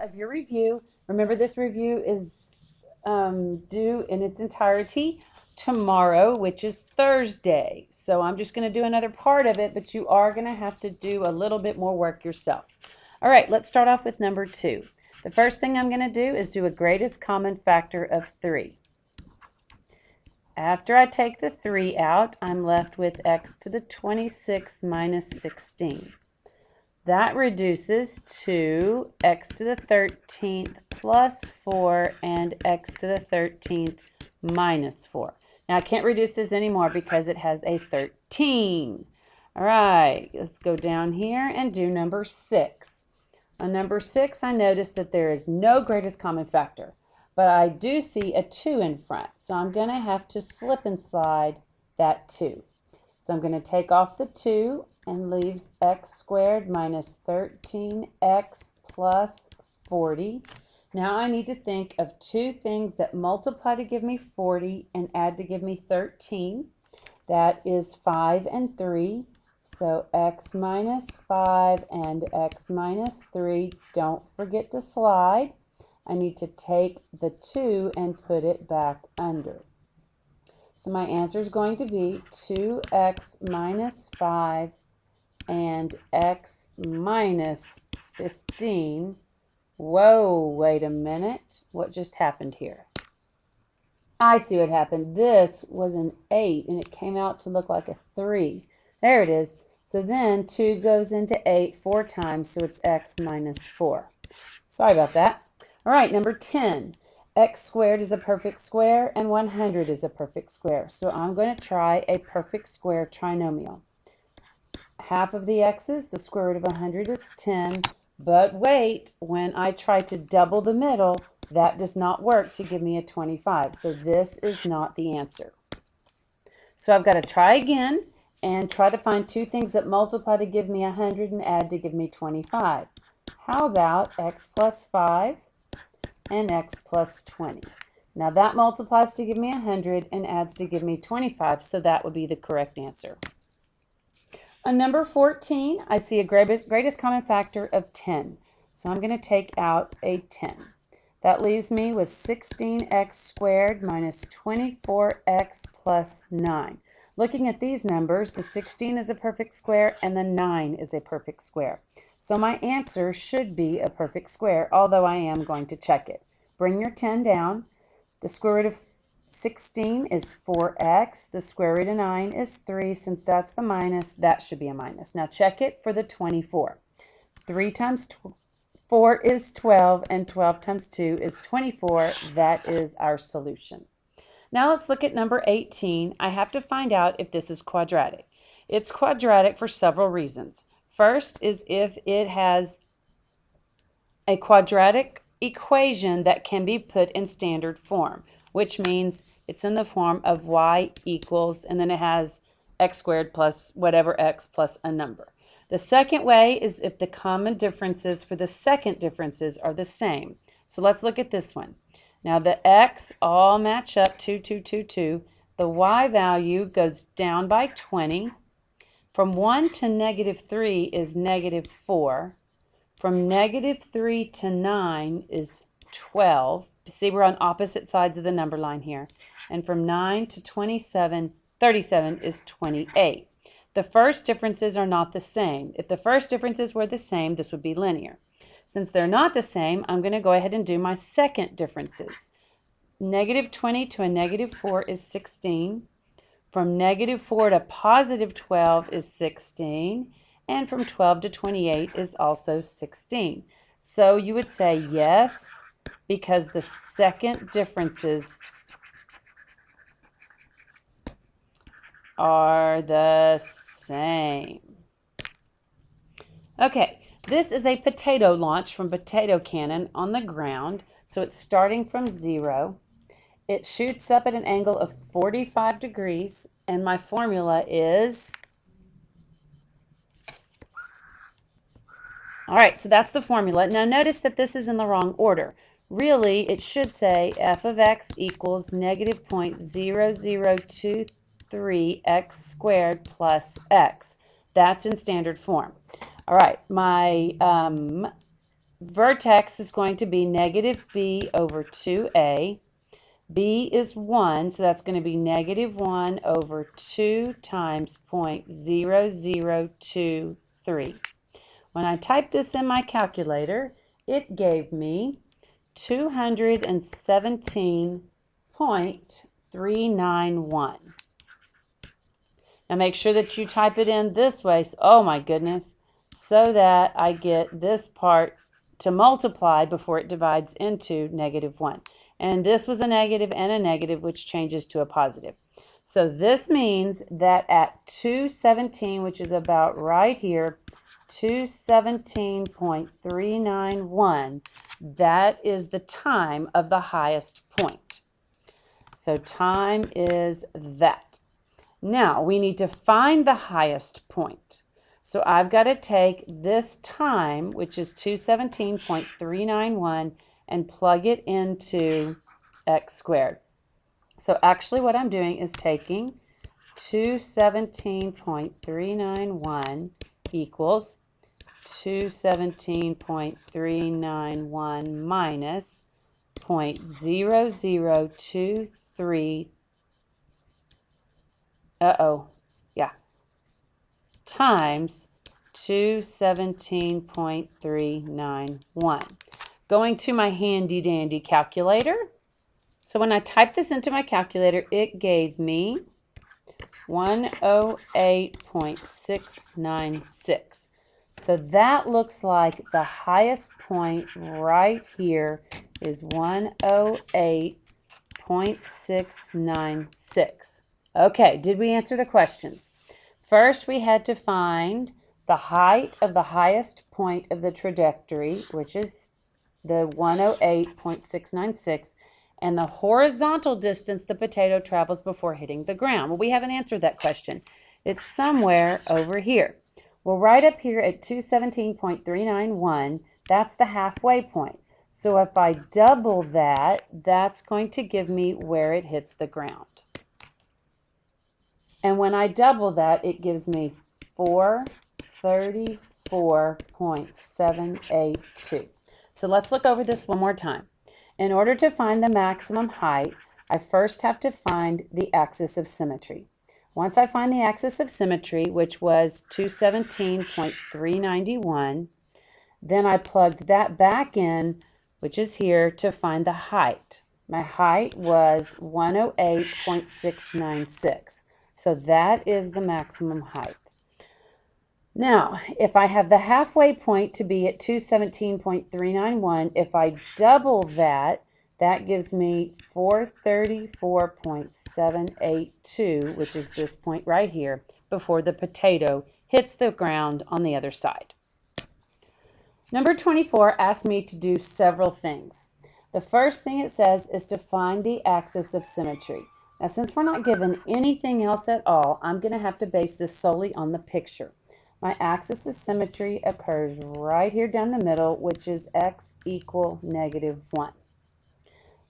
of your review. Remember, this review is due in its entirety tomorrow, which is Thursday. So I'm just going to do another part of it, but you are going to have to do a little bit more work yourself. All right, let's start off with number 2. The first thing I'm going to do is do a greatest common factor of 3. After I take the 3 out, I'm left with x to the 26 minus 16. That reduces to x to the 13th plus 4 and x to the 13th minus 4. Now I can't reduce this anymore because it has a 13. All right, let's go down here and do number 6. On number 6, I notice that there is no greatest common factor, but I do see a 2 in front. So I'm going to have to slip and slide that 2. So I'm going to take off the 2 and leaves x squared minus 13x plus 40. Now I need to think of 2 things that multiply to give me 40 and add to give me 13. That is 5 and 3. So x minus 5 and x minus 3. Don't forget to slide. I need to take the 2 and put it back under. So my answer is going to be 2x minus 5 and x minus 15. Whoa, wait a minute. What just happened here? I see what happened. This was an 8 and it came out to look like a 3. There it is. So then 2 goes into 8 4 times, so it's x minus 4. Sorry about that. All right, number 10. X squared is a perfect square and 100 is a perfect square. So I'm going to try a perfect square trinomial. Half of the x's, the square root of 100 is 10. But wait, when I try to double the middle, that does not work to give me a 25. So this is not the answer. So I've got to try again and try to find 2 things that multiply to give me 100 and add to give me 25. How about x plus 5 and x plus 20? Now that multiplies to give me 100 and adds to give me 25, so that would be the correct answer. On number 14, I see a greatest common factor of 10. So I'm going to take out a 10. That leaves me with 16x squared minus 24x plus 9. Looking at these numbers, the 16 is a perfect square and the 9 is a perfect square. So my answer should be a perfect square, although I am going to check it. Bring your 10 down. The square root of 16 is 4x. The square root of 9 is 3. Since that's the minus, that should be a minus. Now check it for the 24. 3 times 4 is 12, and 12 times 2 is 24. That is our solution. Now let's look at number 18. I have to find out if this is quadratic. It's quadratic for several reasons. First is if it has a quadratic equation that can be put in standard form, which means it's in the form of y equals, and then it has x squared plus whatever x plus a number. The second way is if the common differences for the second differences are the same. So let's look at this one. Now the x all match up 2, 2, 2, 2. The y value goes down by 20. From 1 to negative 3 is negative 4. From negative 3 to 9 is 12. See, we're on opposite sides of the number line here. And from 9 to 37 is 28. The first differences are not the same. If the first differences were the same, this would be linear. Since they're not the same, I'm going to go ahead and do my second differences. Negative 20 to a negative 4 is 16. From negative 4 to positive 12 is 16. And from 12 to 28 is also 16. So you would say yes, because the second differences are the same. Okay, this is a potato launch from potato cannon on the ground. So it's starting from 0. It shoots up at an angle of 45 degrees, and my formula is... All right, so that's the formula. Now notice that this is in the wrong order. Really, it should say f of x equals negative 0.0023x squared plus x. That's in standard form. All right, my vertex is going to be negative b over 2a. b is 1, so that's going to be negative 1 over 2 times 0.0023. When I typed this in my calculator, it gave me 217.391. Now make sure that you type it in this way, oh my goodness, so that I get this part to multiply before it divides into negative 1. And this was a negative and a negative, which changes to a positive. So this means that at 217, which is about right here, 217.391, that is the time of the highest point. So time is that. Now we need to find the highest point. So I've got to take this time, which is 217.391, and plug it into x squared. So actually what I'm doing is taking 217.391 equals 217.391 minus 0.0023 times 217.391. Going to my handy dandy calculator. So when I typed this into my calculator, it gave me 108.696. So that looks like the highest point right here is 108.696. Okay, did we answer the questions? First, we had to find the height of the highest point of the trajectory, which is the 108.696, and the horizontal distance the potato travels before hitting the ground. Well, we haven't answered that question. It's somewhere over here. Well, right up here at 217.391, that's the halfway point. So if I double that, that's going to give me where it hits the ground. And when I double that, it gives me 434.782. So let's look over this one more time. In order to find the maximum height, I first have to find the axis of symmetry. Once I find the axis of symmetry, which was 217.391, then I plugged that back in, which is here, to find the height. My height was 108.696. So that is the maximum height. Now, if I have the halfway point to be at 217.391, if I double that, that gives me 434.782, which is this point right here, before the potato hits the ground on the other side. Number 24 asked me to do several things. The first thing it says is to find the axis of symmetry. Now, since we're not given anything else at all, I'm going to have to base this solely on the picture. My axis of symmetry occurs right here down the middle, which is x equal negative 1.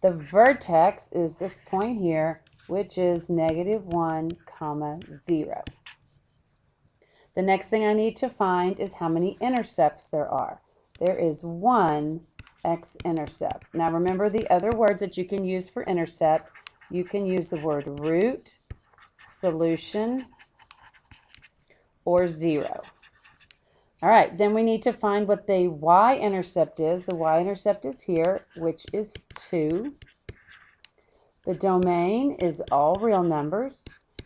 The vertex is this point here, which is negative 1, 0. The next thing I need to find is how many intercepts there are. There is one x-intercept. Now remember the other words that you can use for intercept. You can use the word root, solution, or 0. All right, then we need to find what the y-intercept is. The y-intercept is here, which is 2. The domain is all real numbers,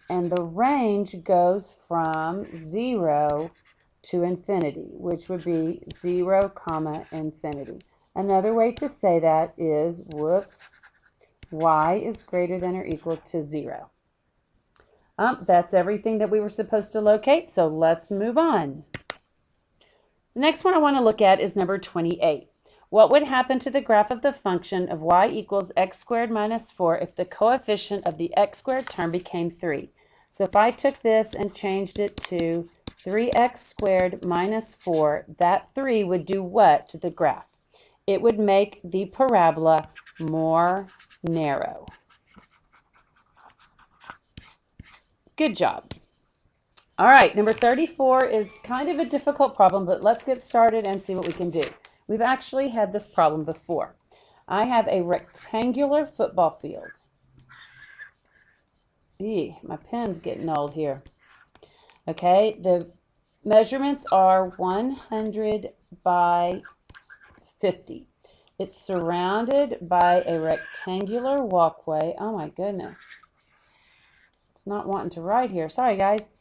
and the range goes from 0 to infinity, which would be 0, infinity. Another way to say that is, y is greater than or equal to 0. That's everything that we were supposed to locate, so let's move on. The next one I want to look at is number 28. What would happen to the graph of the function of y equals x squared minus 4 if the coefficient of the x squared term became 3? So if I took this and changed it to 3x squared minus 4, that 3 would do what to the graph? It would make the parabola more narrow. Good job. All right, number 34 is kind of a difficult problem, but let's get started and see what we can do. We've actually had this problem before. I have a rectangular football field. My pen's getting old here. Okay, the measurements are 100 by 50. It's surrounded by a rectangular walkway. Oh my goodness. It's not wanting to write here. Sorry, guys.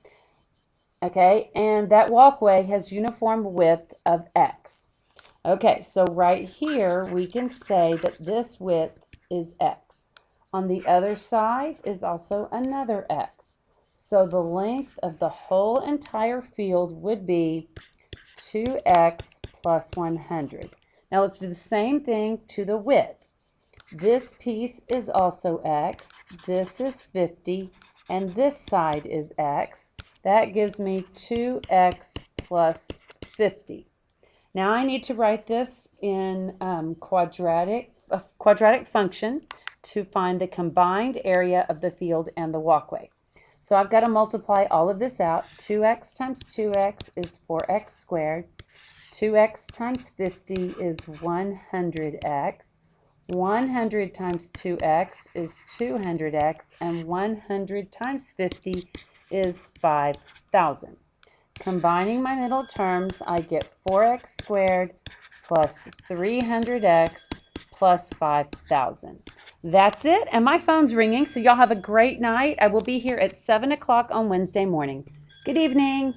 Okay, and that walkway has uniform width of x. Okay, so right here we can say that this width is x. On the other side is also another x. So the length of the whole entire field would be 2x plus 100. Now let's do the same thing to the width. This piece is also x, this is 50, and this side is x. That gives me 2x plus 50. Now I need to write this in quadratic function to find the combined area of the field and the walkway. So I've got to multiply all of this out. 2x times 2x is 4x squared. 2x times 50 is 100x. 100 times 2x is 200x, and 100 times 50 is 5,000. Combining my middle terms, I get 4x squared plus 300x plus 5,000. That's it, and my phone's ringing, so y'all have a great night. I will be here at 7 o'clock on Wednesday morning. Good evening.